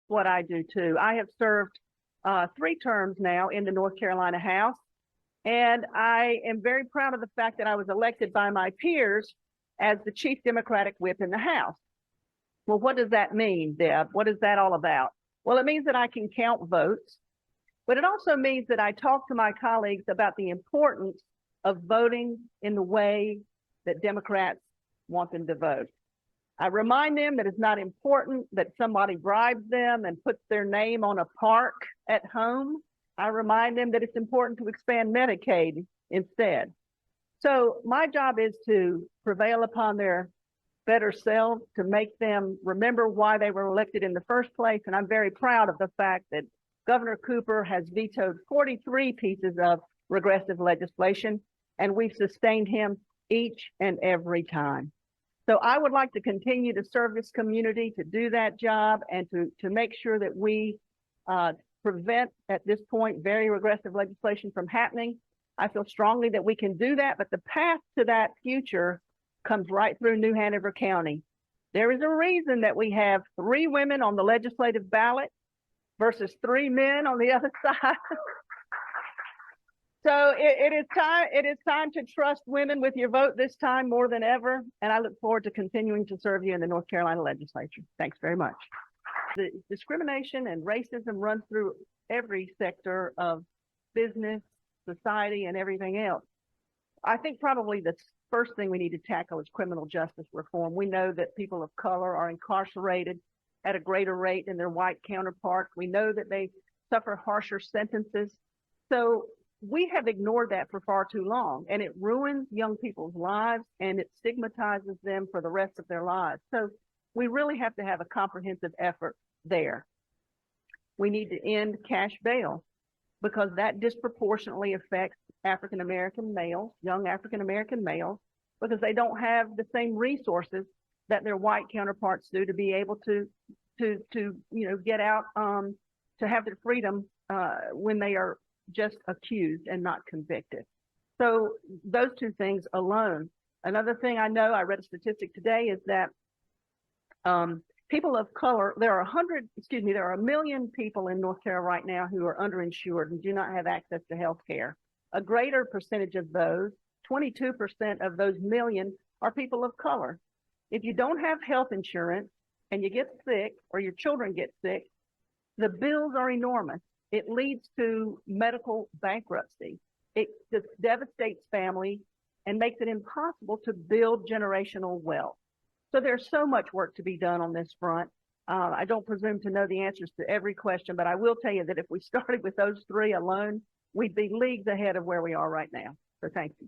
what I do too. I have served 3 terms now in the North Carolina House, and I am very proud of the fact that I was elected by my peers as the chief Democratic whip in the House. Well, what does that mean, Deb? What is that all about? Well, it means that I can count votes, but it also means that I talk to my colleagues about the importance of voting in the way that Democrats want them to vote. I remind them that it's not important that somebody bribes them and puts their name on a park at home. I remind them that it's important to expand Medicaid instead. So my job is to prevail upon their better selves, to make them remember why they were elected in the first place. And I'm very proud of the fact that Governor Cooper has vetoed 43 pieces of regressive legislation, and we've sustained him each and every time. So I would like to continue to serve this community, to do that job, and to make sure that we prevent, at this point, very regressive legislation from happening. I feel strongly that we can do that, but the path to that future comes right through New Hanover County. There is a reason that we have 3 women on the legislative ballot versus 3 men on the other side. So it is time to trust women with your vote this time more than ever, and I look forward to continuing to serve you in the North Carolina legislature. Thanks very much. The discrimination and racism runs through every sector of business, society, and everything else. I think probably the first thing we need to tackle is criminal justice reform. We know that people of color are incarcerated at a greater rate than their white counterparts. We know that they suffer harsher sentences. So we have ignored that for far too long, and it ruins young people's lives and it stigmatizes them for the rest of their lives. So we really have to have a comprehensive effort there. We need to end cash bail because that disproportionately affects African-American males, young African-American males, because they don't have the same resources that their white counterparts do to be able to get out, to have their freedom when they are just accused and not convicted. So those 2 things alone. Another thing I know, I read a statistic today, is that people of color, there are 1 million people in North Carolina right now who are underinsured and do not have access to health care. A greater percentage of those, 22% of those million, are people of color. If you don't have health insurance and you get sick or your children get sick, the bills are enormous. It leads to medical bankruptcy. It just devastates families and makes it impossible to build generational wealth. So there's so much work to be done on this front. I don't presume to know the answers to every question, but I will tell you that if we started with those 3 alone, we'd be leagues ahead of where we are right now. So thank you.